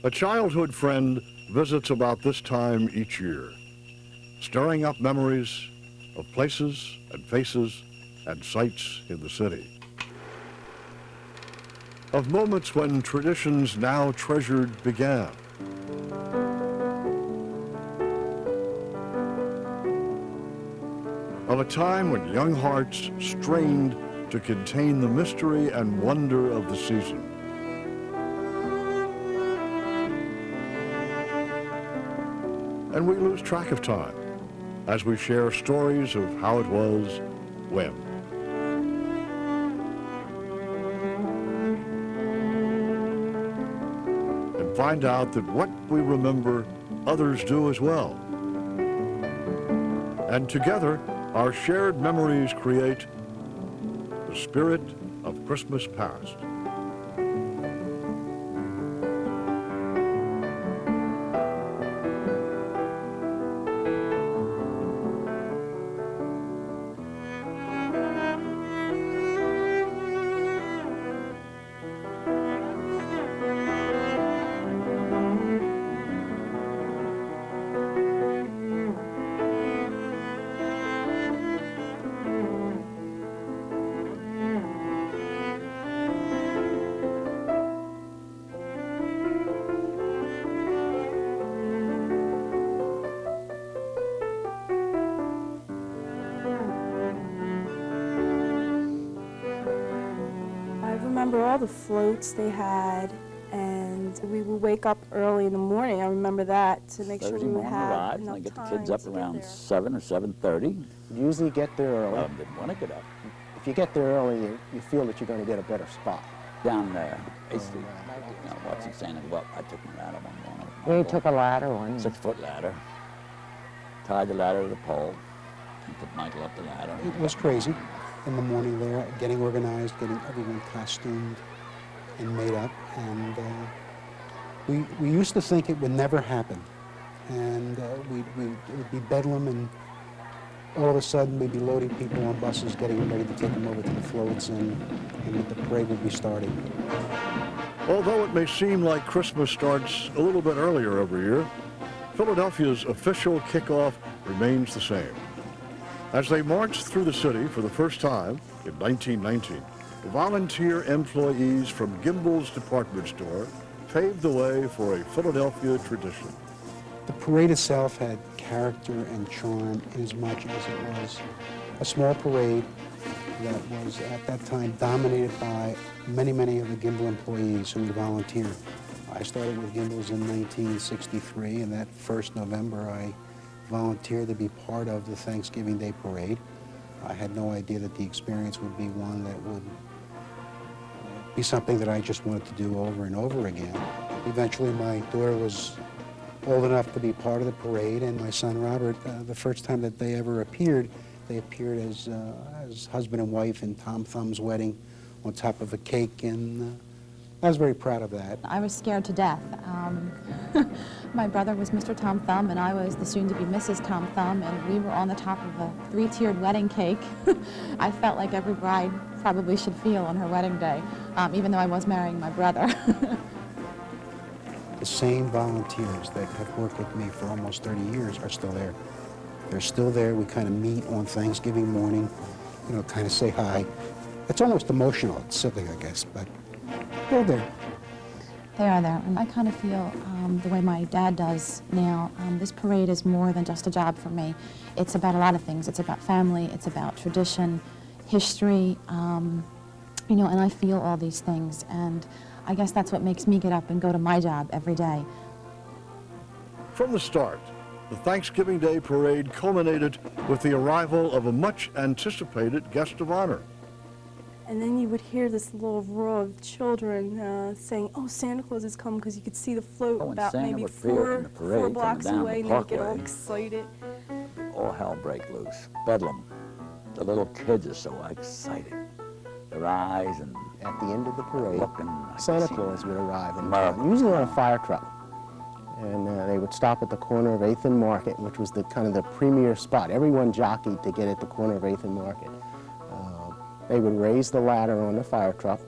A childhood friend visits about this time each year, stirring up memories of places and faces and sights in the city. Of moments when traditions now treasured began. Of a time when young hearts strained to contain the mystery and wonder of the season. And we lose track of time as we share stories of how it was when. And find out that what we remember, others do as well. And together, our shared memories create the spirit of Christmas past. I remember all the floats they had, and we would wake up early in the morning. I remember that, to make sure we would have enough I get the time kids up to get around there. 7 or 7:30. Usually get there early. I didn't want to get up. If you get there early, you feel that you're going to get a better spot. Down there, basically, watching Santa go up. I took my ladder one morning. We took a ladder one. 6-foot ladder. Tied the ladder to the pole and put Michael up the ladder. It was crazy in the morning there, getting organized, getting everyone costumed and made up. And we used to think it would never happen. And it would be bedlam, and all of a sudden we'd be loading people on buses, getting ready to take them over to the floats, and the parade would be starting. Although it may seem like Christmas starts a little bit earlier every year, Philadelphia's official kickoff remains the same. As they marched through the city for the first time in 1919, volunteer employees from Gimbel's department store paved the way for a Philadelphia tradition. The parade itself had character and charm in as much as it was a small parade that was at that time dominated by many, many of the Gimbel employees who would volunteer. I started with Gimbel's in 1963, and that first November I volunteered to be part of the Thanksgiving Day parade. I had no idea that the experience would be one that would be something that I just wanted to do over and over again. Eventually my daughter was old enough to be part of the parade, and my son Robert, the first time that they ever appeared, they appeared as husband and wife in Tom Thumb's wedding on top of a cake, and I was very proud of that. I was scared to death. My brother was Mr. Tom Thumb, and I was the soon-to-be Mrs. Tom Thumb, and we were on the top of a 3-tiered wedding cake. I felt like every bride probably should feel on her wedding day, even though I was marrying my brother. The same volunteers that have worked with me for almost 30 years are still there. They're still there. We kind of meet on Thanksgiving morning, you know, kind of say hi. It's almost emotional. It's silly, I guess, but they're there. They are there, and I kind of feel the way my dad does now. This parade is more than just a job for me. It's about a lot of things. It's about family, it's about tradition, history, you know, and I feel all these things, and I guess that's what makes me get up and go to my job every day. From the start, the Thanksgiving Day parade culminated with the arrival of a much-anticipated guest of honor. And then you would hear this little roar of children saying, "Oh, Santa Claus has come," because you could see the float about Santa maybe would appear in the parade four blocks coming down away, the and they'd get all parkway. excited. All hell break loose. Bedlam. The little kids are so excited. Their eyes and At the end of the parade, looking. Santa Claus would arrive in town, usually on a fire truck. And they would stop at the corner of 8th and Market, which was the kind of the premier spot. Everyone jockeyed to get at the corner of 8th and Market. They would raise the ladder on the fire truck,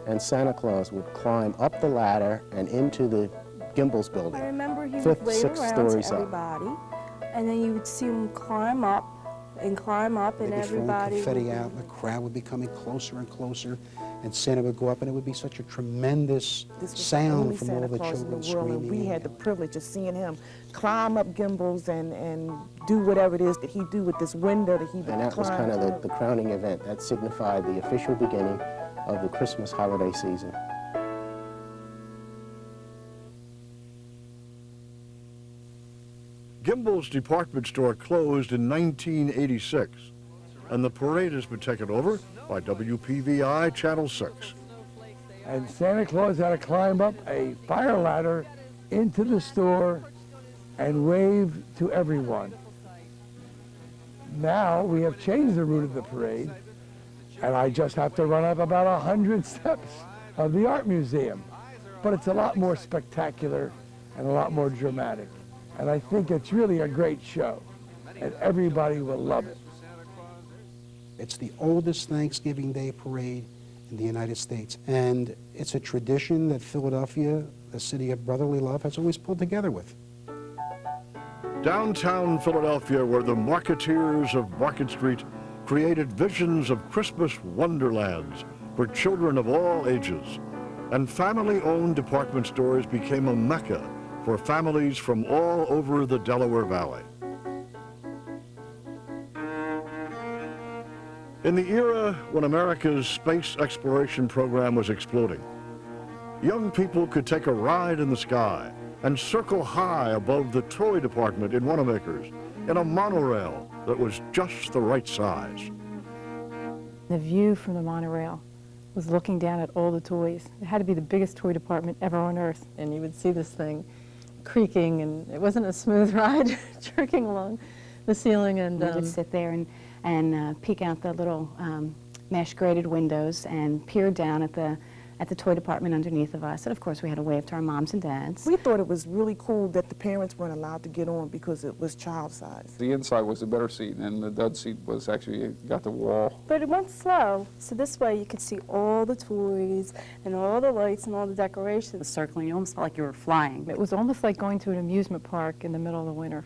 and Santa Claus would climb up the ladder and into the Gimbel's building. I remember he Fifth, would wave sixth around stories to up. everybody, and then you would see him climb up, and They'd be everybody throwing confetti would out, and the crowd would be coming closer and closer, and Santa would go up, and it would be such a tremendous This was the sound only from Santa all the Claus in children the world, and screaming. we had the privilege of seeing him climb up gimbals and do whatever it is that he do with this window that he would And that was kind of the crowning event. That signified the official beginning of the Christmas holiday season. Gimbel's department store closed in 1986, and the parade has been taken over by WPVI Channel 6. And Santa Claus had to climb up a fire ladder into the store and wave to everyone. Now we have changed the route of the parade, and I just have to run up about 100 steps of the art museum. But it's a lot more spectacular and a lot more dramatic. And I think it's really a great show, and everybody will love it. It's the oldest Thanksgiving Day parade in the United States, and it's a tradition that Philadelphia, the city of brotherly love, has always pulled together with. Downtown Philadelphia, where the marketeers of Market Street created visions of Christmas wonderlands for children of all ages, and family-owned department stores became a mecca for families from all over the Delaware Valley. In the era when America's space exploration program was exploding, young people could take a ride in the sky and circle high above the toy department in Wanamaker's in a monorail that was just the right size. The view from the monorail was looking down at all the toys. It had to be the biggest toy department ever on Earth. And you would see this thing creaking, and it wasn't a smooth ride, jerking along the ceiling. And we would sit there and peek out the little mesh grated windows and peer down at the toy department underneath of us. And of course we had to wave to our moms and dads. We thought it was really cool that the parents weren't allowed to get on because it was child size. The inside was the better seat, and the dud seat was actually got the wall. But it went slow, so this way you could see all the toys and all the lights and all the decorations. Circling, you almost felt like you were flying. It was almost like going to an amusement park in the middle of the winter.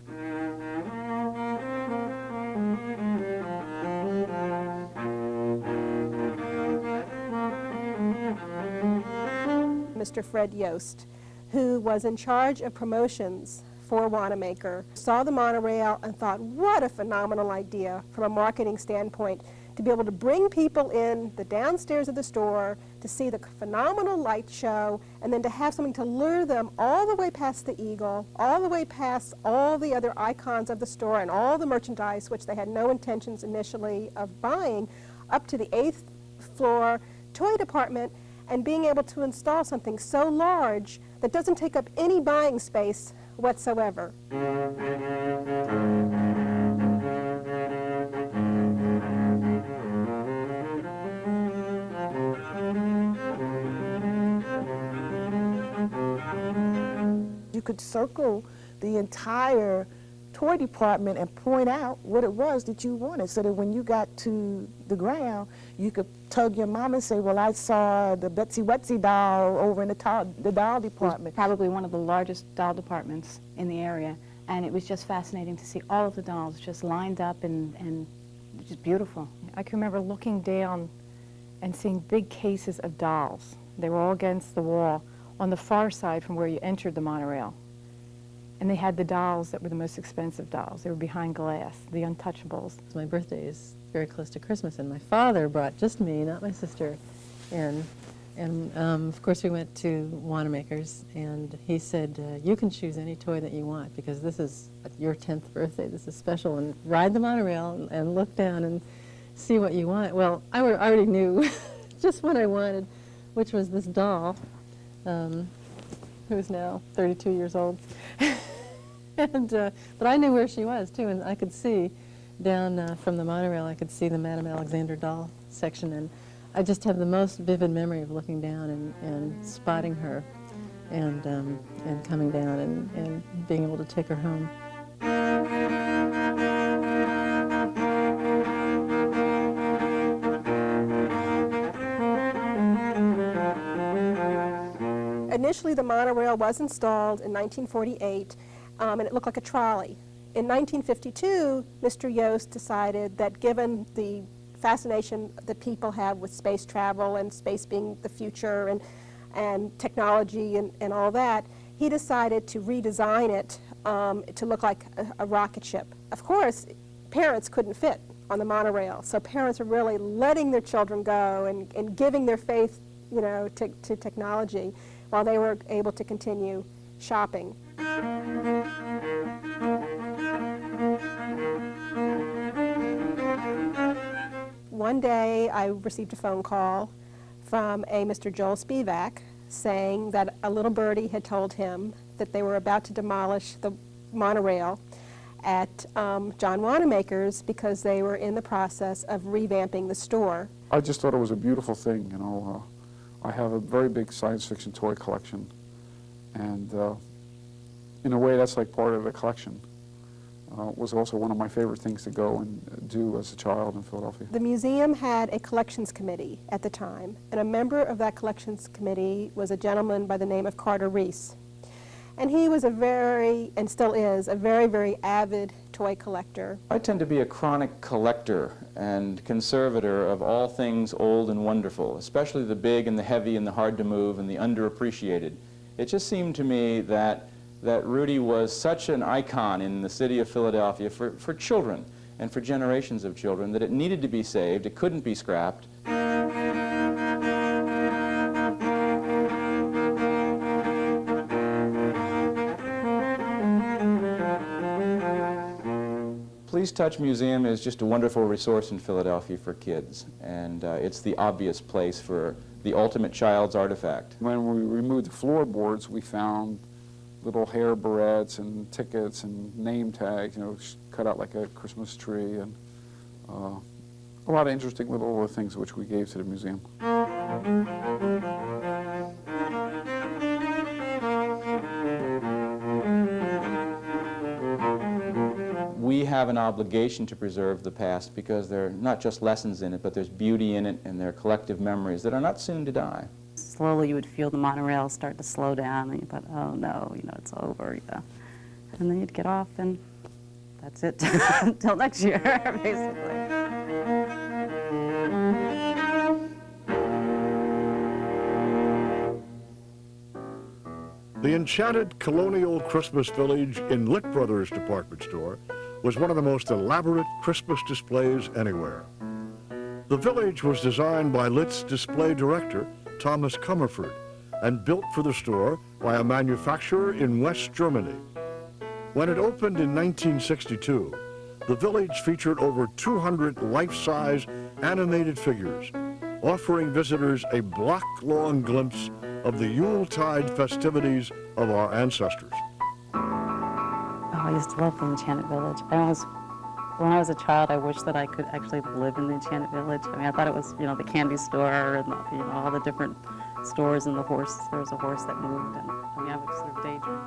Mr. Fred Yost, who was in charge of promotions for Wanamaker, saw the monorail and thought, what a phenomenal idea from a marketing standpoint to be able to bring people in the downstairs of the store to see the phenomenal light show, and then to have something to lure them all the way past the Eagle, all the way past all the other icons of the store and all the merchandise, which they had no intentions initially of buying, up to the 8th floor toy department, and being able to install something so large that doesn't take up any buying space whatsoever. You could circle the entire toy department and point out what it was that you wanted, so that when you got to the ground, you could tug your mom and say, well, I saw the Betsy Wetsy doll over in the doll department. Probably one of the largest doll departments in the area, and it was just fascinating to see all of the dolls just lined up and just beautiful. I can remember looking down and seeing big cases of dolls. They were all against the wall on the far side from where you entered the monorail. And they had the dolls that were the most expensive dolls. They were behind glass, the Untouchables. My birthday is very close to Christmas, and my father brought just me, not my sister, in. And of course we went to Wanamaker's, and he said, you can choose any toy that you want, because this is your 10th birthday, this is special, and ride the monorail and look down and see what you want. Well, I already knew just what I wanted, which was this doll, who's now 32 years old. But I knew where she was, too, and I could see down from the monorail, I could see the Madame Alexander doll section, and I just have the most vivid memory of looking down and spotting her and coming down and being able to take her home. Initially, the monorail was installed in 1948, and it looked like a trolley. In 1952, Mr. Yost decided that given the fascination that people have with space travel and space being the future and technology and all that, he decided to redesign it to look like a rocket ship. Of course, parents couldn't fit on the monorail, so parents are really letting their children go and giving their faith, you know, to technology while they were able to continue shopping. One day I received a phone call from a Mr. Joel Spivak saying that a little birdie had told him that they were about to demolish the monorail at John Wanamaker's because they were in the process of revamping the store. I just thought it was a beautiful thing, you know. I have a very big science fiction toy collection, and in a way that's like part of the collection. It was also one of my favorite things to go and do as a child in Philadelphia. The museum had a collections committee at the time, and a member of that collections committee was a gentleman by the name of Carter Reese. And he was a very, and still is, a very, very avid toy collector. I tend to be a chronic collector and conservator of all things old and wonderful, especially the big and the heavy and the hard to move and the underappreciated. It just seemed to me that Rudy was such an icon in the city of Philadelphia for children and for generations of children that it needed to be saved, it couldn't be scrapped. Please Touch Museum is just a wonderful resource in Philadelphia for kids, and it's the obvious place for the ultimate child's artifact. When we removed the floorboards, we found little hair barrettes and tickets and name tags, you know, cut out like a Christmas tree, and a lot of interesting little things which we gave to the museum. We have an obligation to preserve the past because there are not just lessons in it, but there's beauty in it, and there are collective memories that are not soon to die. Slowly you would feel the monorail start to slow down, and you thought, oh no, you know, it's over, you know. And then you'd get off, and that's it until next year, basically. The enchanted colonial Christmas village in Lick Brothers department store was one of the most elaborate Christmas displays anywhere. The village was designed by Litt's display director, Thomas Comerford, and built for the store by a manufacturer in West Germany. When it opened in 1962, the village featured over 200 life-size animated figures, offering visitors a block-long glimpse of the Yuletide festivities of our ancestors. Oh, I used to love the Enchanted Village. When I was a child, I wished that I could actually live in the Enchanted Village. I mean, I thought it was, you know, the candy store and, you know, all the different stores and the horse. There was a horse that moved, and I mean, I would sort of daydream.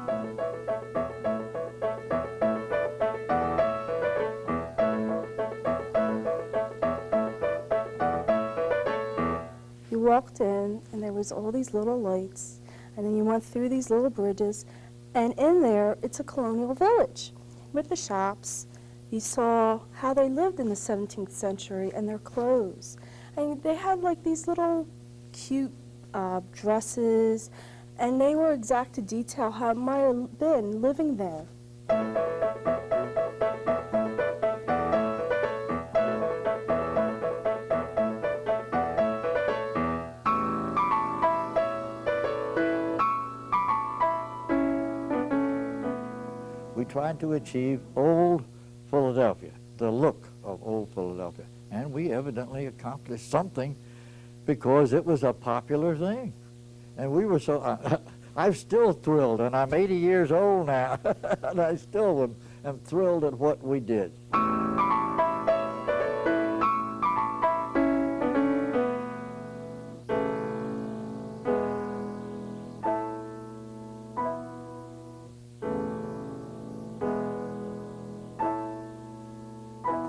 You walked in, and there was all these little lights, and then you went through these little bridges, and in there, it's a colonial village with the shops. You saw how they lived in the 17th century and their clothes. And they had like these little cute dresses, and they were exact to detail how it might have been living there. We tried to achieve old Philadelphia, the look of old Philadelphia. And we evidently accomplished something because it was a popular thing. And we were so, I'm still thrilled, and I'm 80 years old now, and I still am thrilled at what we did.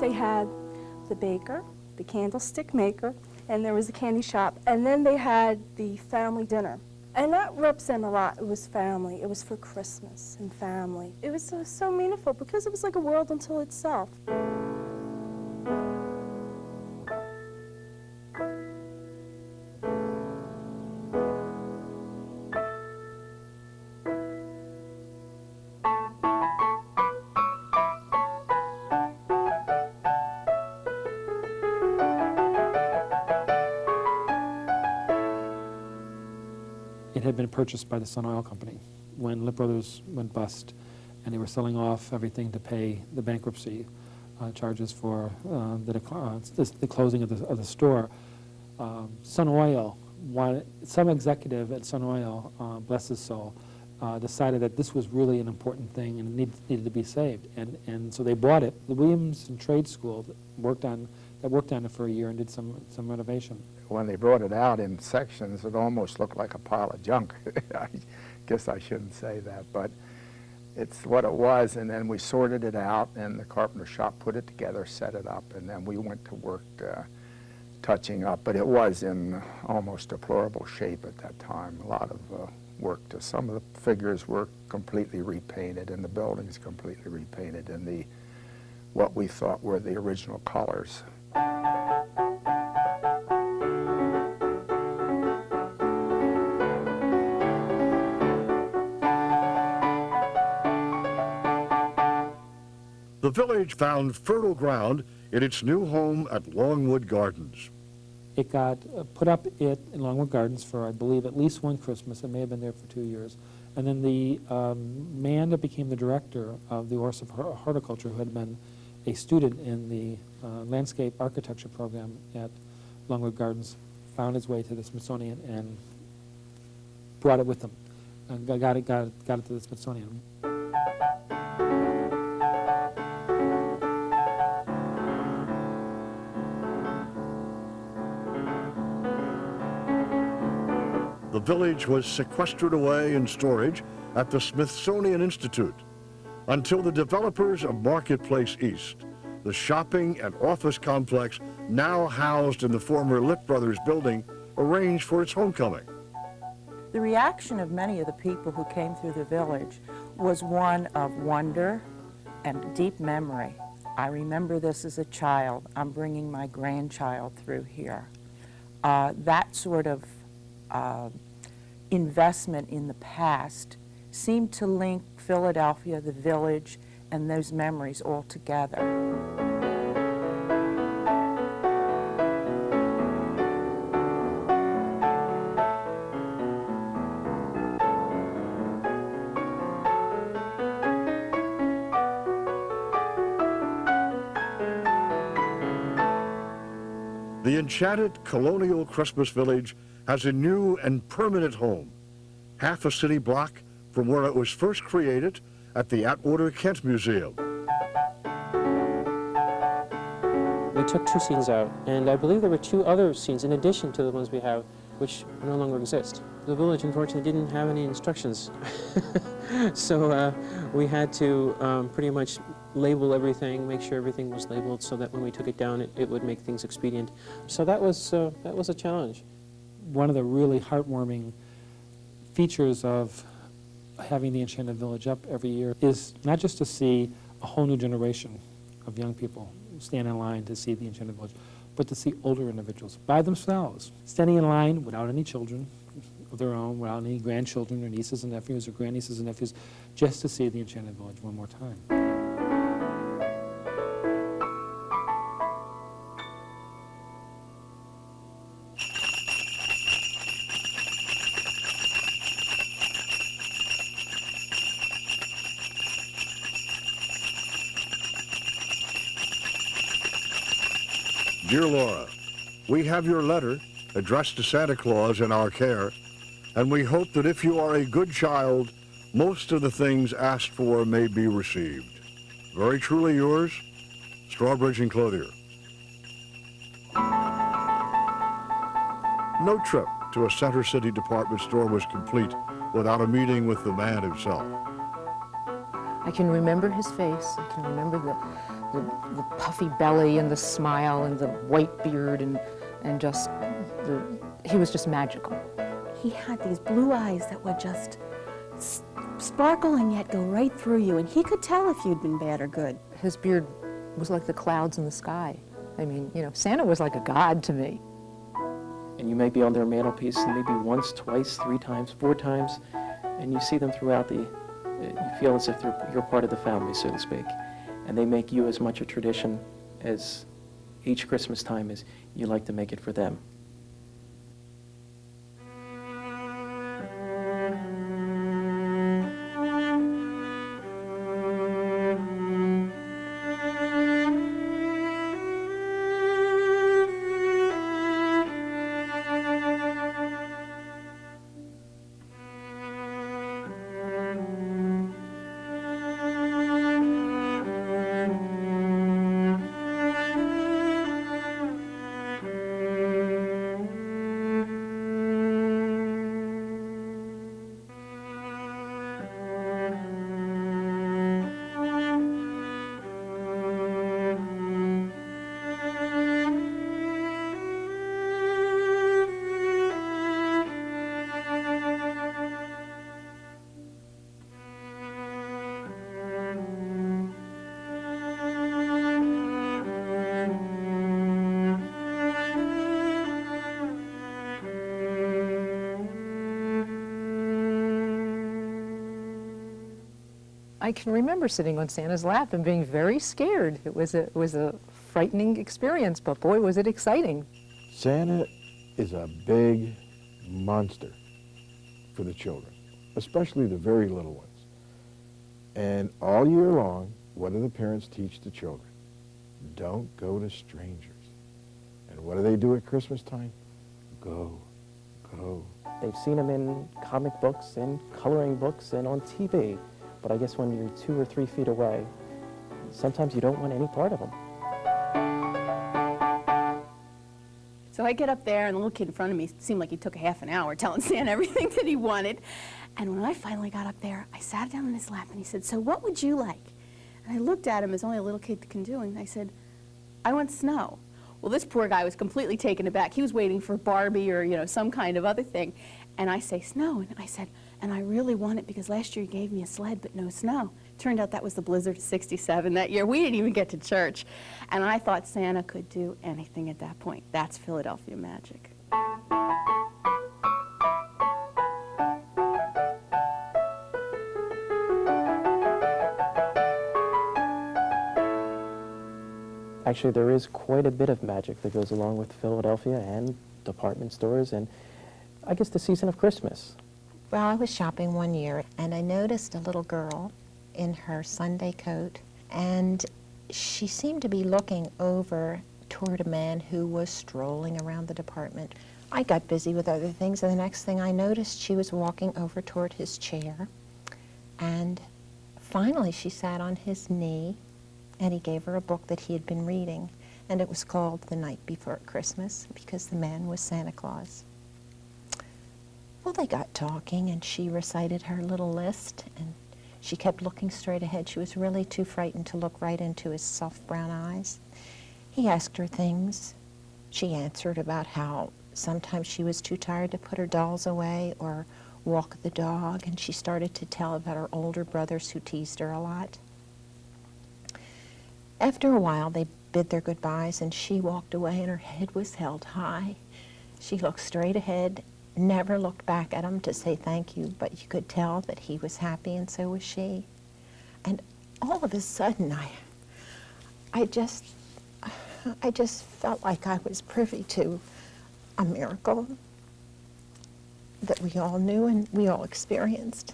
They had the baker, the candlestick maker, and there was a candy shop. And then they had the family dinner. And that represented a lot. It was family. It was for Christmas and family. It was so meaningful because it was like a world unto itself. It had been purchased by the Sun Oil Company when Lip Brothers went bust, and they were selling off everything to pay the bankruptcy charges for the closing of the store. Sun Oil, some executive at Sun Oil, bless his soul, decided that this was really an important thing and needed to be saved, and so they bought it. The Williams and Trade School that worked on it for a year and did some renovation. When they brought it out in sections, it almost looked like a pile of junk. I guess I shouldn't say that, but it's what it was. And then we sorted it out, and the carpenter shop put it together, set it up, and then we went to work touching up. But it was in almost deplorable shape at that time. A lot of work. Some of the figures were completely repainted, and the buildings completely repainted in what we thought were the original colors. The village found fertile ground in its new home at Longwood Gardens. It got put up in Longwood Gardens for, I believe, at least one Christmas. It may have been there for 2 years. And then the man that became the director of the Office of Horticulture, who had been a student in the landscape architecture program at Longwood Gardens, found his way to the Smithsonian and brought it with him. And got it to the Smithsonian. The village was sequestered away in storage at the Smithsonian Institute until the developers of Marketplace East, the shopping and office complex now housed in the former Lip Brothers building, arranged for its homecoming. The reaction of many of the people who came through the village was one of wonder and deep memory. I remember this as a child. I'm bringing my grandchild through here. That sort of investment in the past seemed to link Philadelphia, the village, and those memories all together. The enchanted colonial Christmas village has a new and permanent home, half a city block from where it was first created at the Atwater Kent Museum. We took 2 scenes out, and I believe there were 2 other scenes in addition to the ones we have, which no longer exist. The village, unfortunately, didn't have any instructions. So we had to pretty much label everything, make sure everything was labeled so that when we took it down, it would make things expedient. So that was a challenge. One of the really heartwarming features of having the Enchanted Village up every year is not just to see a whole new generation of young people stand in line to see the Enchanted Village, but to see older individuals by themselves, standing in line without any children of their own, without any grandchildren or nieces and nephews or grandnieces and nephews, just to see the Enchanted Village one more time. Dear Laura, we have your letter addressed to Santa Claus in our care, and we hope that if you are a good child, most of the things asked for may be received. Very truly yours, Strawbridge and Clothier. No trip to a Center City department store was complete without a meeting with the man himself. I can remember his face. I can remember the puffy belly and the smile and the white beard and just, he was just magical. he had these blue eyes that would just sparkle and yet go right through you, and he could tell if you'd been bad or good. His beard was like the clouds in the sky. I mean, you know, Santa was like a god to me. And you might be on their mantelpiece maybe once, twice, 3 times, 4 times, and you see them throughout you feel as if you're part of the family, so to speak. And they make you as much a tradition as each Christmas time as you like to make it for them. I can remember sitting on Santa's lap and being very scared. It was a frightening experience, but boy, was it exciting. Santa is a big monster for the children, especially the very little ones. And all year long, what do the parents teach the children? Don't go to strangers. And what do they do at Christmas time? Go, go. They've seen them in comic books and coloring books and on TV. But I guess when you're 2 or 3 feet away, sometimes you don't want any part of them. So I get up there, and the little kid in front of me seemed like he took a half an hour telling Santa everything that he wanted. And when I finally got up there, I sat down in his lap, and he said, "So what would you like?" And I looked at him as only a little kid can do, and I said, "I want snow." Well, this poor guy was completely taken aback. He was waiting for Barbie or, you know, some kind of other thing. And I say, "Snow." And I said, "And I really want it because last year you gave me a sled but no snow." Turned out that was the blizzard of '67 that year. We didn't even get to church. And I thought Santa could do anything at that point. That's Philadelphia magic. Actually, there is quite a bit of magic that goes along with Philadelphia and department stores and I guess the season of Christmas. Well, I was shopping one year and I noticed a little girl in her Sunday coat, and she seemed to be looking over toward a man who was strolling around the department. I got busy with other things, and the next thing I noticed, she was walking over toward his chair, and finally she sat on his knee, and he gave her a book that he had been reading, and it was called The Night Before Christmas, because the man was Santa Claus. Well, they got talking, and she recited her little list, and she kept looking straight ahead. She was really too frightened to look right into his soft brown eyes. He asked her things. She answered about how sometimes she was too tired to put her dolls away or walk the dog, and she started to tell about her older brothers who teased her a lot. After a while, they bid their goodbyes, and she walked away, and her head was held high. She looked straight ahead, never looked back at him to say thank you, but you could tell that he was happy, and so was she. And all of a sudden, I just felt like I was privy to a miracle that we all knew and we all experienced.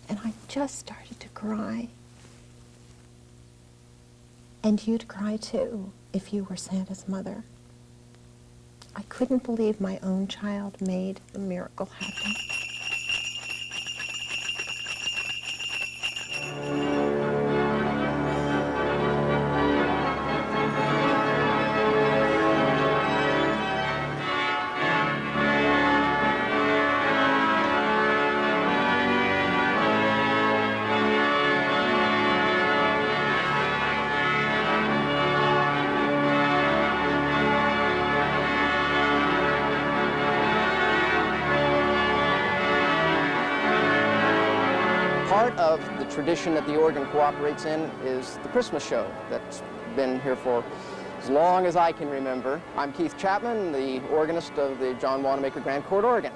And I just started to cry. And you'd cry too if you were Santa's mother. I couldn't believe my own child made a miracle happen. Part of the tradition that the organ cooperates in is the Christmas show that's been here for as long as I can remember. I'm Keith Chapman, the organist of the John Wanamaker Grand Court Organ.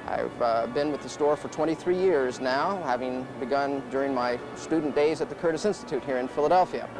I've been with the store for 23 years now, having begun during my student days at the Curtis Institute here in Philadelphia.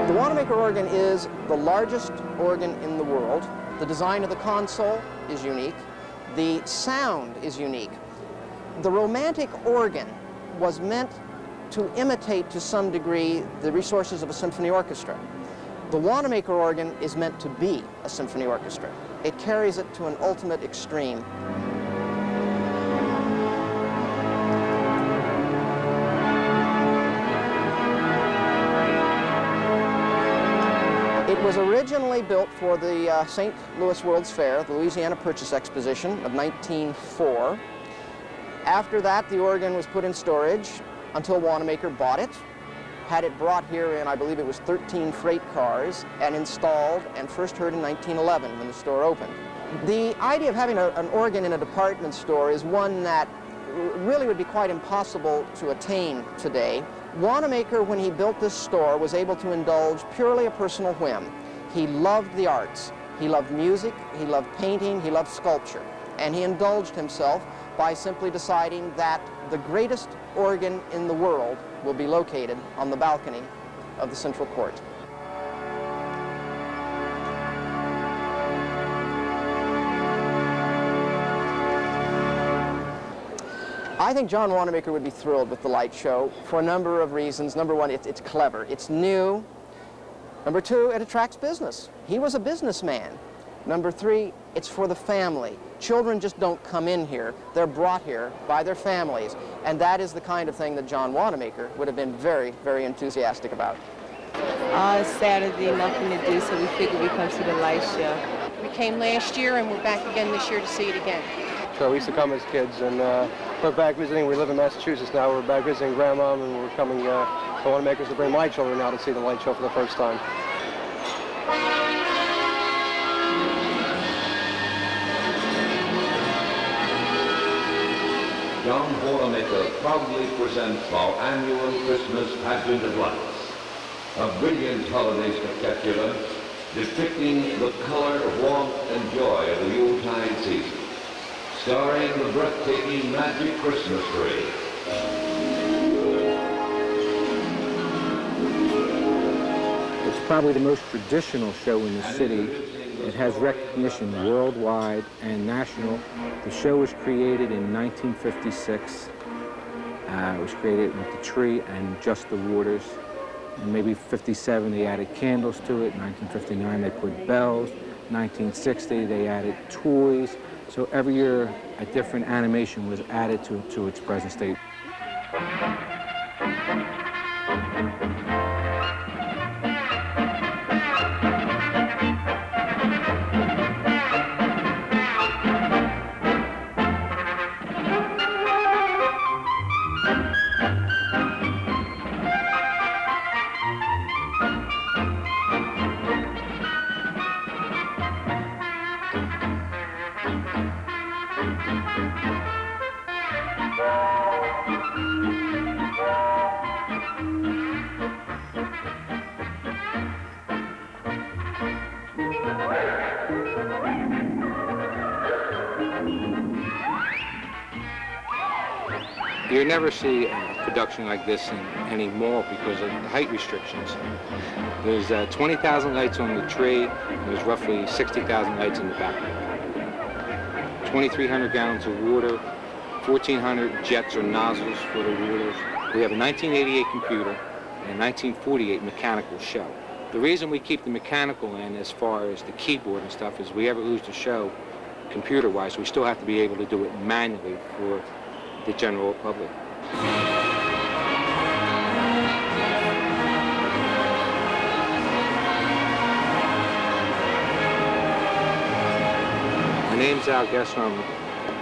The Wanamaker organ is the largest organ in the world. The design of the console is unique. The sound is unique. The romantic organ was meant to imitate to some degree the resources of a symphony orchestra. The Wanamaker organ is meant to be a symphony orchestra. It carries it to an ultimate extreme. It was originally built for the St. Louis World's Fair, the Louisiana Purchase Exposition of 1904. After that, the organ was put in storage until Wanamaker bought it, had it brought here in, I believe it was 13 freight cars, and installed, and first heard in 1911 when the store opened. The idea of having an organ in a department store is one that really would be quite impossible to attain today. Wanamaker, when he built this store, was able to indulge purely a personal whim. He loved the arts. He loved music, he loved painting, he loved sculpture. And he indulged himself by simply deciding that the greatest organ in the world will be located on the balcony of the central court. I think John Wanamaker would be thrilled with the light show for a number of reasons. Number one, it's clever, it's new. Number two, it attracts business. He was a businessman. Number three, it's for the family. Children just don't come in here, they're brought here by their families. And that is the kind of thing that John Wanamaker would have been very, very enthusiastic about. It's Saturday, nothing to do, so we figured we'd come see the light show. We came last year and we're back again this year to see it again. So we used to come as kids, and we're back visiting. We live in Massachusetts now. We're back visiting Grandma, and we're coming to Wanamaker's to bring my children now to see the light show for the first time. John Wanamaker proudly presents our annual Christmas pageant of lights, a brilliant holiday spectacular depicting the color, warmth, and joy of the Yuletide season, starring the breathtaking Magic Christmas Tree. It's probably the most traditional show in the city. It has recognition worldwide and national. The show was created in 1956. It was created with the tree and just the waters. In maybe 57, they added candles to it. 1959, they put bells. 1960, they added toys. So every year, a different animation was added to its present state. You never see a production like this in any mall because of the height restrictions. There's 20,000 lights on the tree, and there's roughly 60,000 lights in the back. 2,300 gallons of water, 1,400 jets or nozzles for the waters. We have a 1988 computer and a 1948 mechanical show. The reason we keep the mechanical in as far as the keyboard and stuff is we ever lose the show computer-wise, we still have to be able to do it manually for the general public. Zhao Gesson,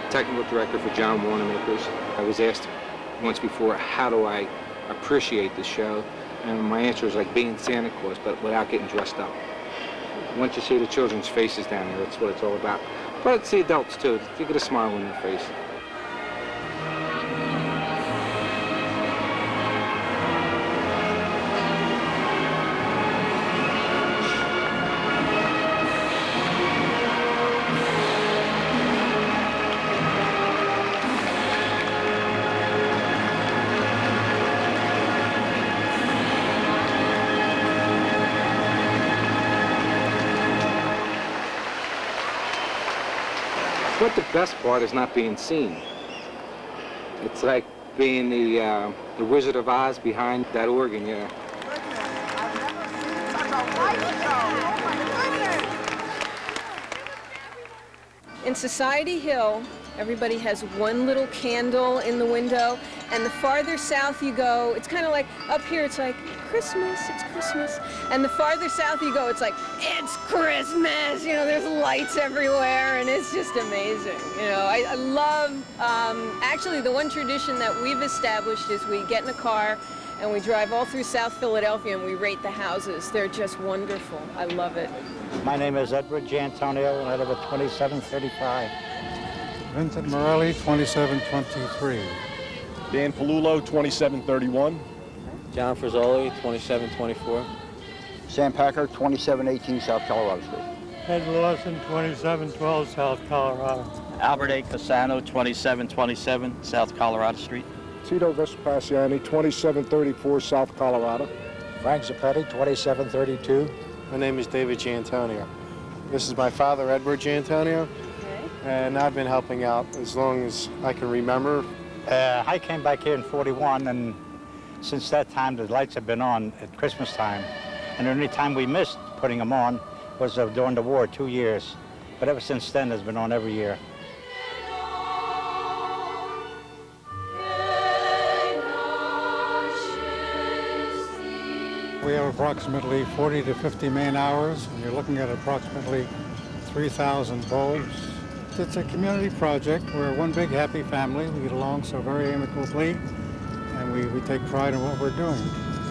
technical director for John Ornamakers. I was asked once before, how do I appreciate the show? And my answer is like being Santa Claus, but without getting dressed up. Once you see the children's faces down there, that's what it's all about. But it's the adults too. You get a smile on their face. But the best part is not being seen. It's like being the Wizard of Oz behind that organ, yeah. In Society Hill, everybody has one little candle in the window, and the farther south you go, it's kind of like up here, it's like Christmas, it's Christmas. And the farther south you go, it's like, it's Christmas! You know, there's lights everywhere, and it's just amazing. You know, I love, actually the one tradition that we've established is we get in a car and we drive all through South Philadelphia and we rate the houses. They're just wonderful. I love it. My name is Edward Giantonio, and I live at 2735. Vincent Morelli, 2723. Dan Palulo, 2731. John Frizzoli, 2724. Sam Packer, 2718 South Colorado Street. Ed Lawson, 2712 South Colorado. Albert A. Cassano, 2727 South Colorado Street. Tito Vespasiani, 2734 South Colorado. Frank Zappetti, 2732. My name is David Giantonio. This is my father, Edward Giantonio, and I've been helping out as long as I can remember. I came back here in 41, and since that time the lights have been on at Christmas time. And the only time we missed putting them on was during the war, 2 years. But ever since then, it's been on every year. We have approximately 40 to 50 man hours, and you're looking at approximately 3,000 bulbs. It's a community project. We're one big happy family. We get along so very amicably, and we take pride in what we're doing.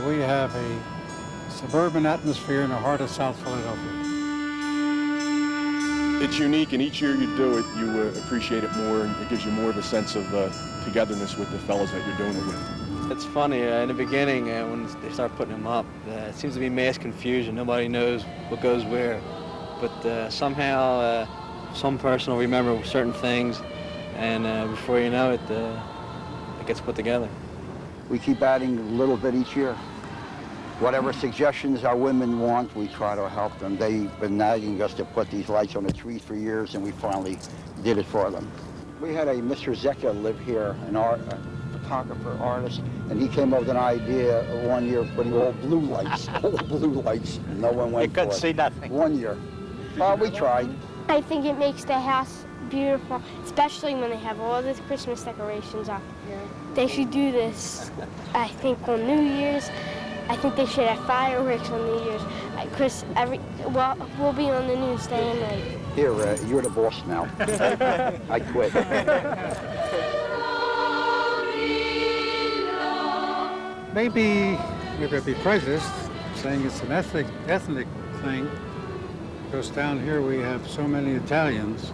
We have a suburban atmosphere in the heart of South Philadelphia. It's unique, and each year you do it, you appreciate it more, and it gives you more of a sense of togetherness with the fellows that you're doing it with. It's funny, in the beginning, when they start putting them up, it seems to be mass confusion. Nobody knows what goes where. But somehow, some person will remember certain things, and before you know it, it gets put together. We keep adding a little bit each year. Whatever suggestions our women want, we try to help them. They've been nagging us to put these lights on the tree for years, and we finally did it for them. We had a Mr. Zecca live here, an photographer, artist, and he came up with an idea of 1 year putting all blue lights, all blue lights. No one went for it. You couldn't see nothing. 1 year. Well, we tried. I think it makes the house beautiful, especially when they have all these Christmas decorations up. Yeah. They should do this, I think, on New Year's. I think they should have fireworks on New Year's. Chris, we'll be on the news day and night. Here, you're the boss now. I quit. Maybe I'd be prejudiced, saying it's an ethnic thing, because down here we have so many Italians,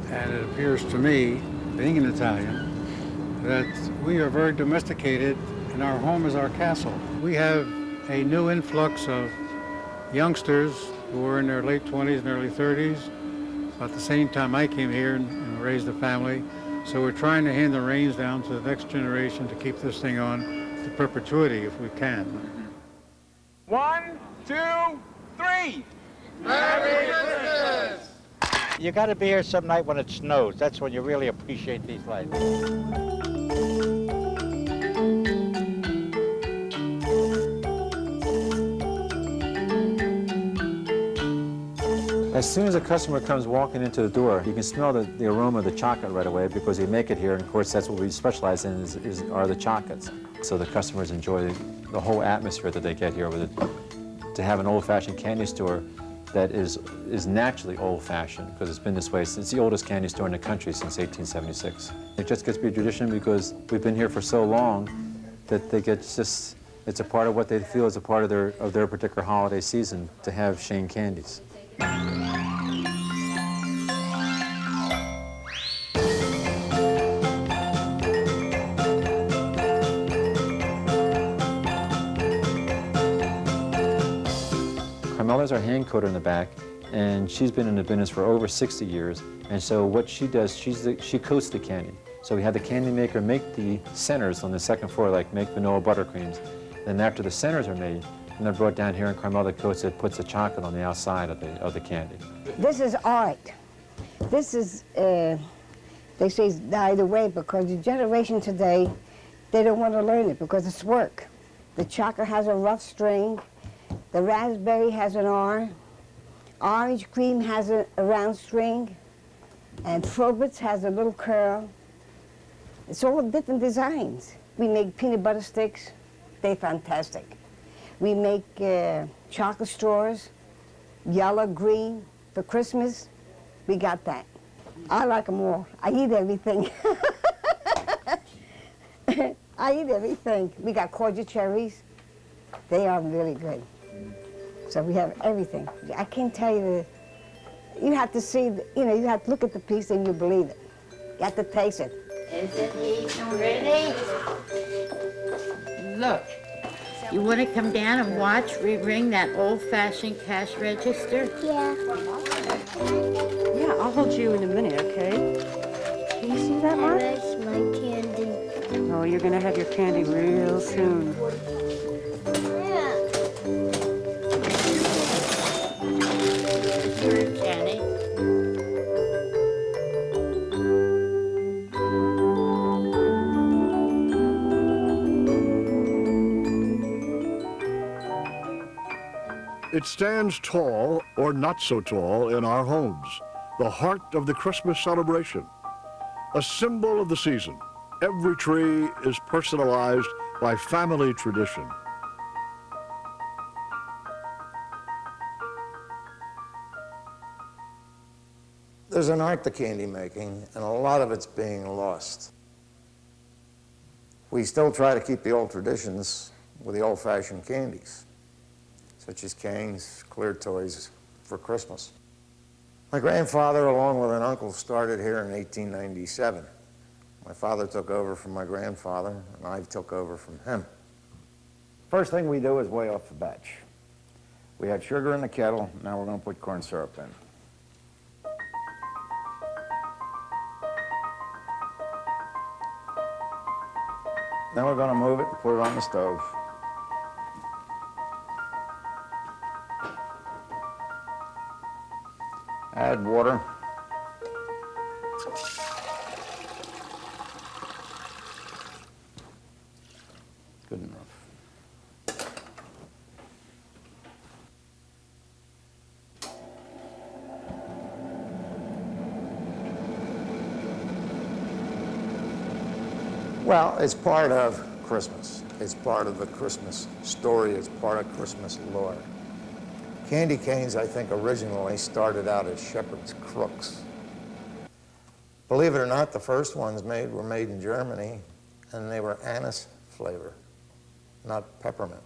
and it appears to me, being an Italian, that we are very domesticated, and our home is our castle. We have a new influx of youngsters who are in their late 20s and early 30s. At the same time I came here and raised a family, so we're trying to hand the reins down to the next generation to keep this thing on to perpetuity if we can. 1, 2, 3. Merry Christmas! You got to be here some night when it snows. That's when you really appreciate these lights. As soon as a customer comes walking into the door, you can smell the aroma of the chocolate right away because we make it here, and of course that's what we specialize in are the chocolates. So the customers enjoy the whole atmosphere that they get here with it. To have an old-fashioned candy store that is naturally old-fashioned, because it's been this way since the oldest candy store in the country since 1876. It just gets to be a tradition because we've been here for so long that they get just, it's a part of what they feel is a part of their particular holiday season to have Shane candies. Carmela's our hand coder in the back, and she's been in the business for over 60 years. And so what she does, she coats the candy. So we have the candy maker make the centers on the second floor, like make vanilla buttercreams. Then after the centers are made, and they're brought down here, and Carmela coats it, puts the chocolate on the outside of the candy. This is art. This is, they say, die the way, because the generation today, they don't want to learn it because it's work. The chocolate has a rough string. The raspberry has an R. Orange cream has a round string. And Frobert's has a little curl. It's all different designs. We make peanut butter sticks. They're fantastic. We make chocolate straws, yellow, green. For Christmas, we got that. I like them all. I eat everything. I eat everything. We got cordial cherries. They are really good. So we have everything. I can't tell you you have to see, you have to look at the piece and you believe it. You have to taste it. Is it eating ready? Look, you want to come down and watch we ring that old-fashioned cash register? Yeah. Yeah, I'll hold you in a minute, okay? Can you see that, Mark? That's my candy. Oh, you're going to have your candy real soon. Here, Jenny. It stands tall or not so tall in our homes, the heart of the Christmas celebration, a symbol of the season. Every tree is personalized by family tradition. There's an art to candy making, and a lot of it's being lost. We still try to keep the old traditions with the old-fashioned candies, such as canes, clear toys for Christmas. My grandfather, along with an uncle, started here in 1897. My father took over from my grandfather, and I took over from him. First thing we do is weigh off the batch. We had sugar in the kettle, now we're going to put corn syrup in. Then we're going to move it and put it on the stove. Add water. Good enough. Well, it's part of Christmas. It's part of the Christmas story. It's part of Christmas lore. Candy canes, I think, originally started out as shepherd's crooks. Believe it or not, the first ones were made in Germany, and they were anise flavor, not peppermint.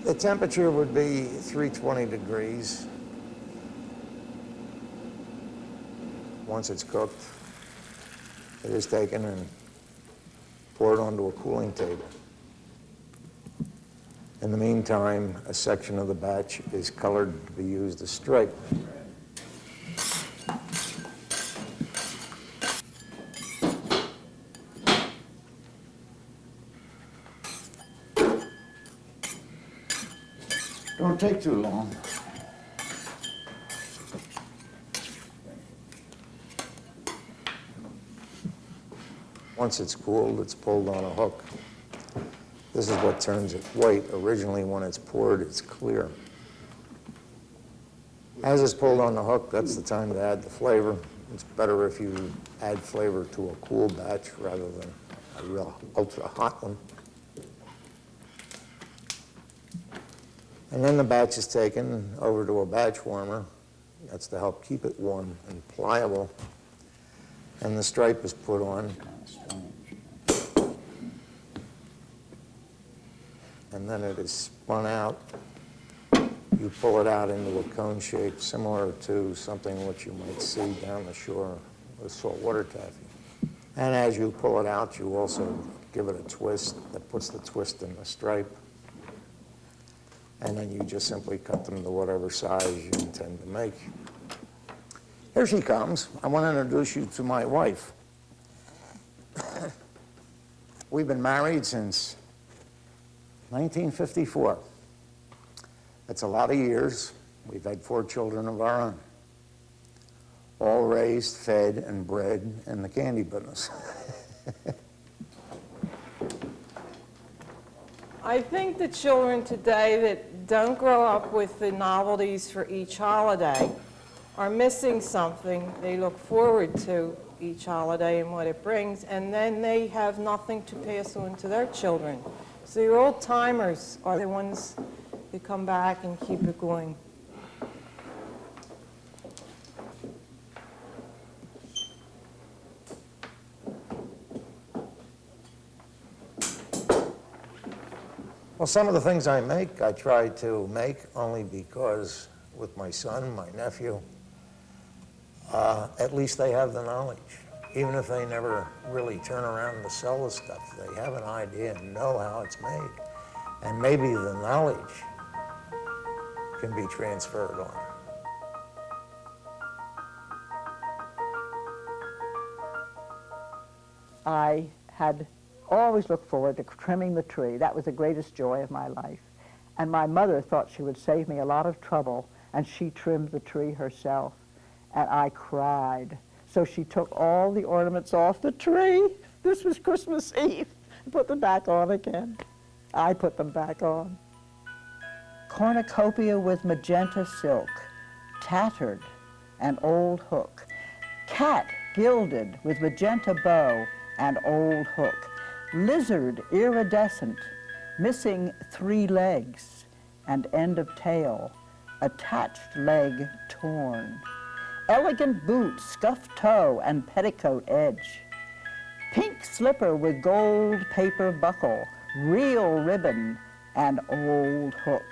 The temperature would be 320 degrees. Once it's cooked, it is taken and poured onto a cooling table. In the meantime, a section of the batch is colored to be used as stripe. Don't take too long. Once it's cooled, it's pulled on a hook. This is what turns it white. Originally, when it's poured, it's clear. As it's pulled on the hook, that's the time to add the flavor. It's better if you add flavor to a cool batch rather than a real ultra-hot one. And then the batch is taken over to a batch warmer. That's to help keep it warm and pliable. And the stripe is put on. And then it is spun out. You pull it out into a cone shape, similar to something which you might see down the shore with saltwater taffy. And as you pull it out, you also give it a twist that puts the twist in the stripe. And then you just simply cut them to whatever size you intend to make. Here she comes. I want to introduce you to my wife. We've been married since 1954. That's a lot of years. We've had 4 children of our own, all raised, fed, and bred in the candy business. I think the children today that don't grow up with the novelties for each holiday are missing something they look forward to each holiday and what it brings, and then they have nothing to pass on to their children. So your old timers are the ones that come back and keep it going. Well, some of the things I make, I try to make only because with my son, my nephew, at least they have the knowledge. Even if they never really turn around to sell the stuff, they have an idea and know how it's made. And maybe the knowledge can be transferred on. I had always looked forward to trimming the tree. That was the greatest joy of my life. And my mother thought she would save me a lot of trouble, and she trimmed the tree herself. And I cried. So she took all the ornaments off the tree. This was Christmas Eve. And put them back on again. I put them back on. Cornucopia with magenta silk, tattered, an old hook. Cat gilded with magenta bow, an old hook. Lizard iridescent, missing 3 legs, and end of tail, attached leg torn. Elegant boot, scuffed toe, and petticoat edge. Pink slipper with gold paper buckle, real ribbon, and old hook.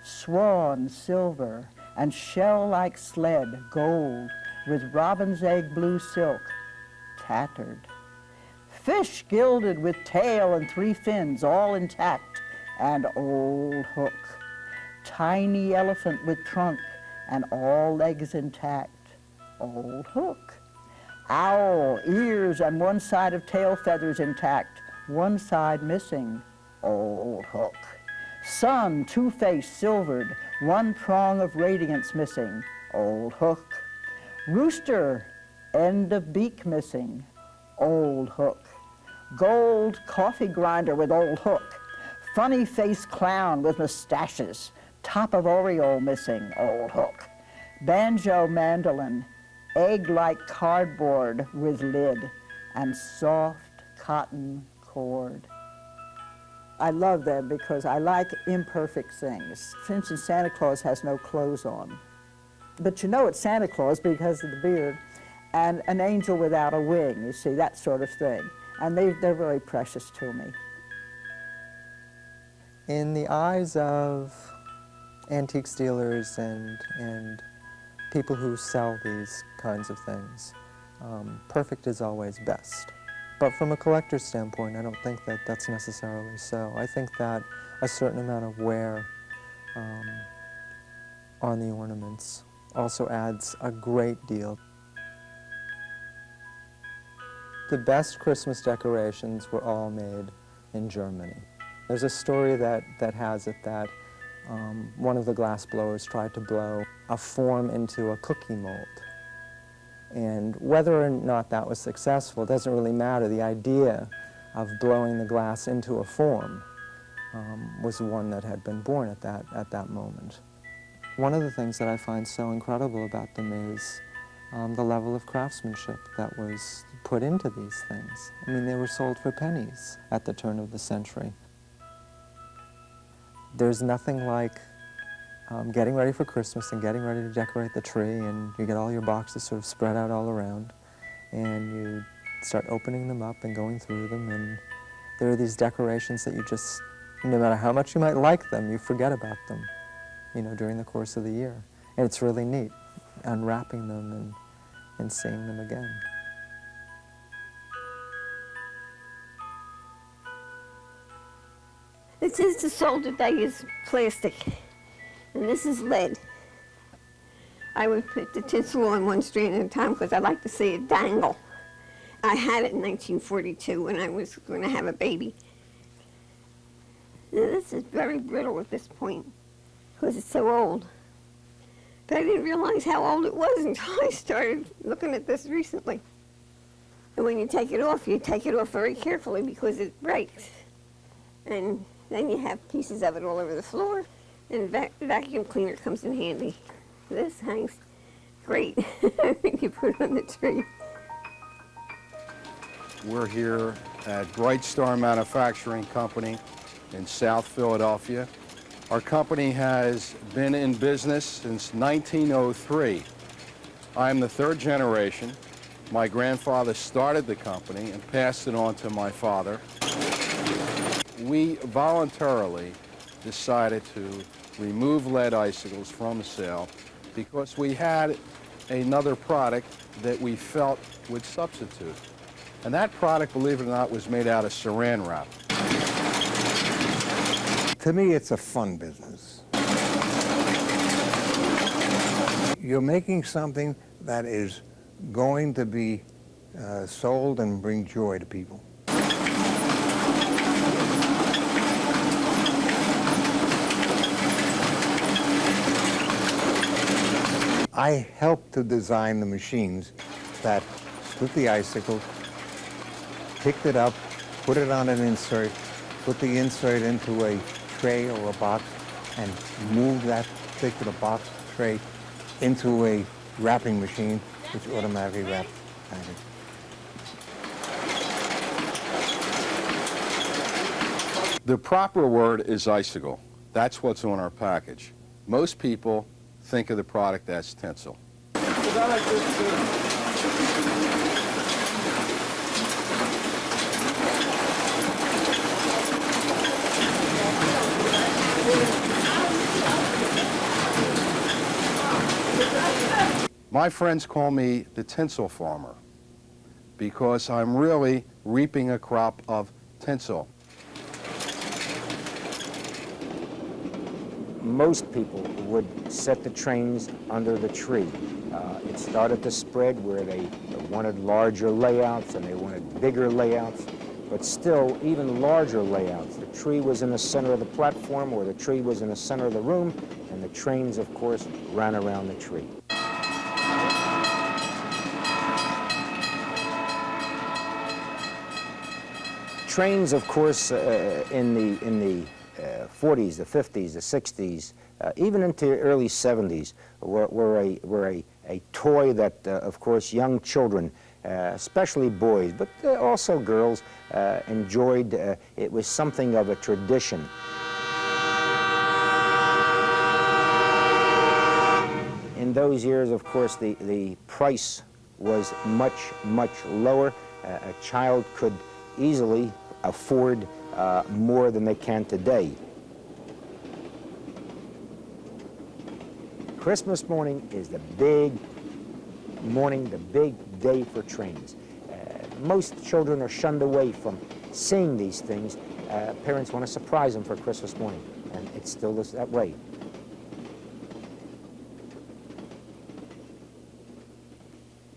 Swan silver, and shell-like sled, gold, with robin's egg blue silk, tattered. Fish gilded with tail and 3 fins, all intact, and old hook. Tiny elephant with trunk, and all legs intact, old hook. Owl, ears and 1 side of tail feathers intact, 1 side missing, old hook. Sun, 2-faced, silvered, 1 prong of radiance missing, old hook. Rooster, end of beak missing, old hook. Gold coffee grinder with old hook. Funny-faced clown with mustaches, top of aureole missing, old hook. Banjo mandolin, egg-like cardboard with lid, and soft cotton cord. I love them because I like imperfect things. For instance, Santa Claus has no clothes on. But you know it's Santa Claus because of the beard. And an angel without a wing, you see, that sort of thing. And they're very precious to me. In the eyes of antique dealers and people who sell these kinds of things, perfect is always best. But from a collector's standpoint, I don't think that that's necessarily so. I think that a certain amount of wear on the ornaments also adds a great deal. The best Christmas decorations were all made in Germany. There's a story that has it that one of the glass blowers tried to blow a form into a cookie mold. And whether or not that was successful doesn't really matter. The idea of blowing the glass into a form was one that had been born at that moment. One of the things that I find so incredible about them is the level of craftsmanship that was put into these things. I mean, they were sold for pennies at the turn of the century. There's nothing like getting ready for Christmas and getting ready to decorate the tree, and you get all your boxes sort of spread out all around, and you start opening them up and going through them, and there are these decorations that you just, no matter how much you might like them, you forget about them, you know, during the course of the year. And it's really neat, unwrapping them and seeing them again. This is the solder bag is plastic, and this is lead. I would put the tinsel on one strand at a time because I like to see it dangle. I had it in 1942 when I was going to have a baby. Now, this is very brittle at this point because it's so old. But I didn't realize how old it was until I started looking at this recently. And when you take it off very carefully because it breaks. And then you have pieces of it all over the floor, and vacuum cleaner comes in handy. This hangs great when you put it on the tree. We're here at Bright Star Manufacturing Company in South Philadelphia. Our company has been in business since 1903. I'm the third generation. My grandfather started the company and passed it on to my father. We voluntarily decided to remove lead icicles from the sale because we had another product that we felt would substitute. And that product, believe it or not, was made out of saran wrap. To me, it's a fun business. You're making something that is going to be sold and bring joy to people. I helped to design the machines that split the icicle, picked it up, put it on an insert, put the insert into a tray or a box, and moved that particular box tray into a wrapping machine, which automatically wrapped the package. The proper word is icicle. That's what's on our package. Most people think of the product as tinsel. My friends call me the tinsel farmer because I'm really reaping a crop of tinsel. Most people would set the trains under the tree. It started to spread where they wanted larger layouts and they wanted bigger layouts, but still even larger layouts. The tree was in the center of the platform or the tree was in the center of the room, and the trains, of course, ran around the tree. Trains, of course, in the 40s, the 50s, the 60s, even into the early 70s, were a toy that, of course, young children, especially boys, but also girls, enjoyed. It was something of a tradition. In those years, of course, the price was much, much lower. A child could easily afford more than they can today. Christmas morning is the big morning, the big day for trains. Most children are shunned away from seeing these things. Parents want to surprise them for Christmas morning, and it still is that way.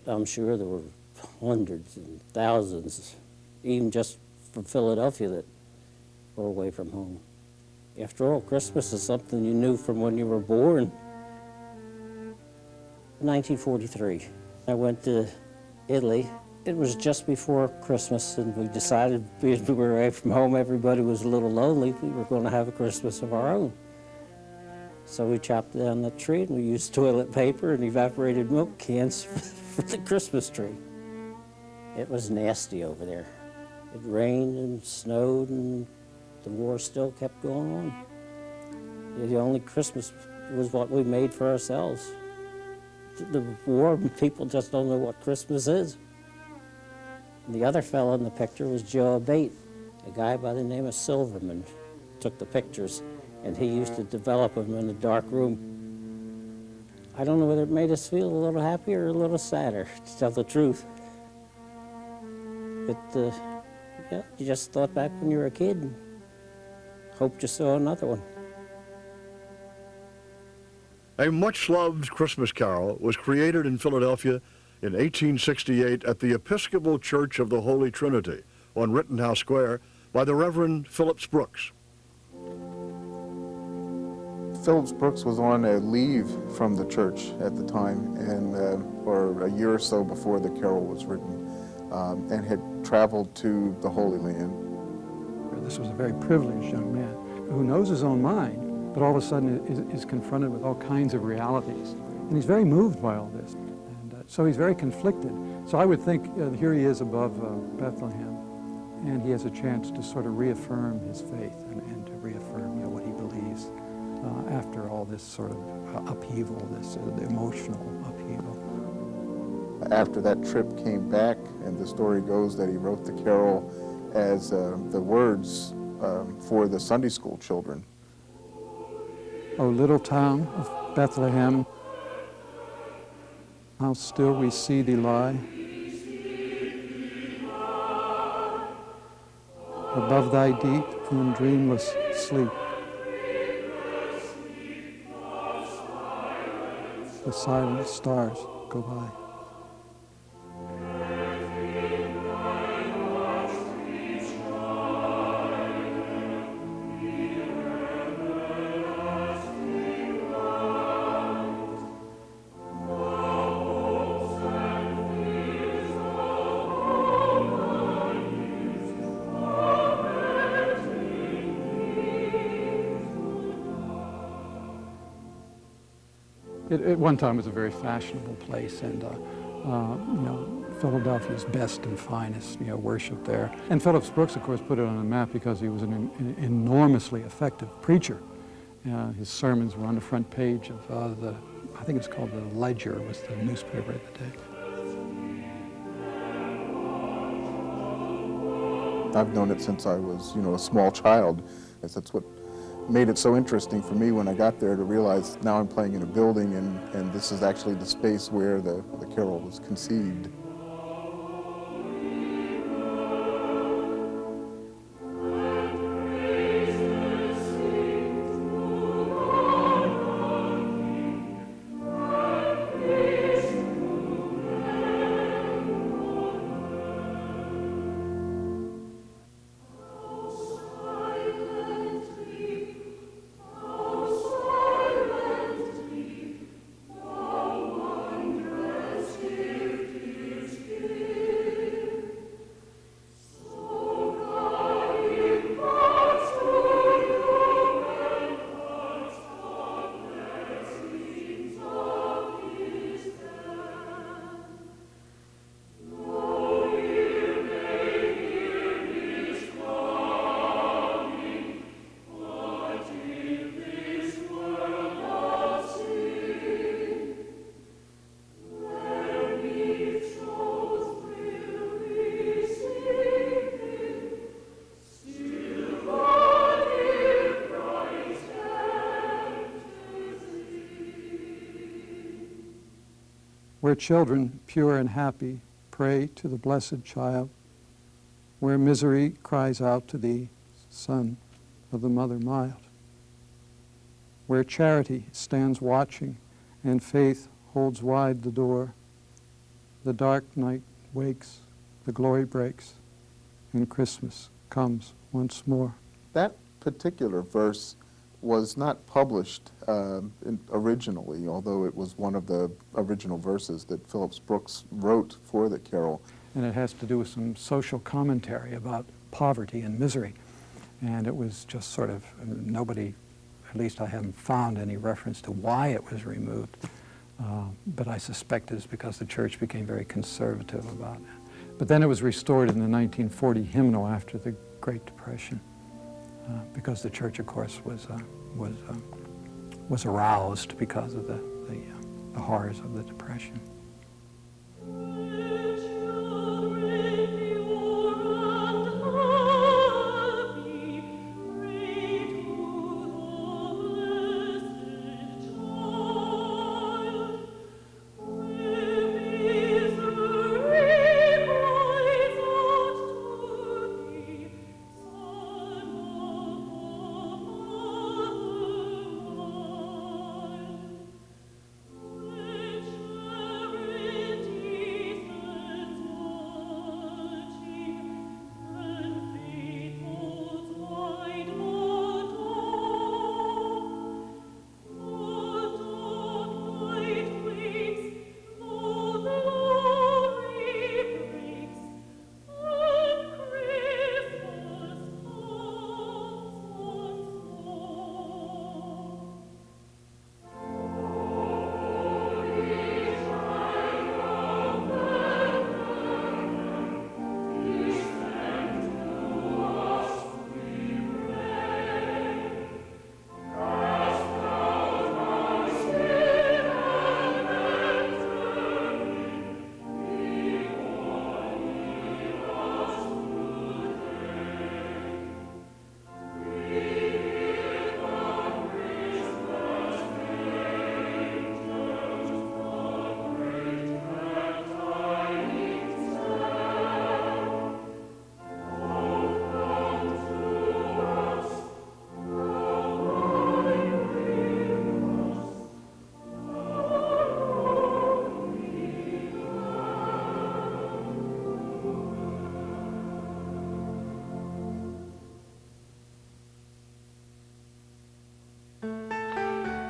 I'm sure there were hundreds and thousands, even just from Philadelphia, that were away from home. After all, Christmas is something you knew from when you were born. 1943, I went to Italy. It was just before Christmas, and we decided, because we were away from home, everybody was a little lonely, we were going to have a Christmas of our own. So we chopped down the tree, and we used toilet paper and evaporated milk cans for the Christmas tree. It was nasty over there. It rained and snowed, and the war still kept going on. The only Christmas It was what we made for ourselves. The war, people just don't know what Christmas is. And the other fellow in the picture was Joe Abate, a guy by the name of Silverman. Took the pictures, and he used to develop them in a dark room. I don't know whether it made us feel a little happier or a little sadder, to tell the truth. But yeah, you just thought back when you were a kid and hoped you saw another one. A much-loved Christmas carol was created in Philadelphia in 1868 at the Episcopal Church of the Holy Trinity on Rittenhouse Square by the Reverend Phillips Brooks. Phillips Brooks was on a leave from the church at the time, and or a year or so before the carol was written, and had traveled to the Holy Land. This was a very privileged young man who knows his own mind, but all of a sudden is confronted with all kinds of realities. And he's very moved by all this. And so he's very conflicted. So I would think here he is above Bethlehem, and he has a chance to sort of reaffirm his faith and to reaffirm what he believes after all this sort of upheaval, this emotional upheaval. After that trip came back, and the story goes that he wrote the carol as the words for the Sunday school children. O little town of Bethlehem, how still we see thee lie. Above thy deep and dreamless sleep. The silent stars go by. At one time, it was a very fashionable place, and Philadelphia's best and finest, worshipped there. And Phillips Brooks, of course, put it on the map because he was an enormously effective preacher. His sermons were on the front page of I think it's called the Ledger, was the newspaper at the day. I've known it since I was, a small child. That's what made it so interesting for me when I got there to realize now I'm playing in a building, and this is actually the space where the carol was conceived. Where children, pure and happy, pray to the blessed child, where misery cries out to thee, Son of the Mother mild, where charity stands watching and faith holds wide the door, the dark night wakes, the glory breaks, and Christmas comes once more. That particular verse was not published originally, although it was one of the original verses that Phillips Brooks wrote for the carol. And it has to do with some social commentary about poverty and misery. And it was just sort of, nobody, at least I haven't found any reference to why it was removed. But I suspect it's because the church became very conservative about it. But then it was restored in the 1940 hymnal after the Great Depression. Because the church, of course, was was aroused because of the horrors of the Depression.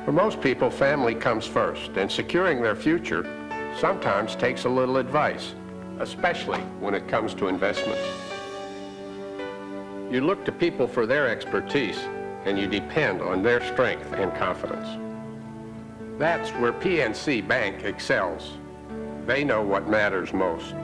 For most people, family comes first, and securing their future sometimes takes a little advice, especially when it comes to investments. You look to people for their expertise, and you depend on their strength and confidence. That's where PNC Bank excels. They know what matters most.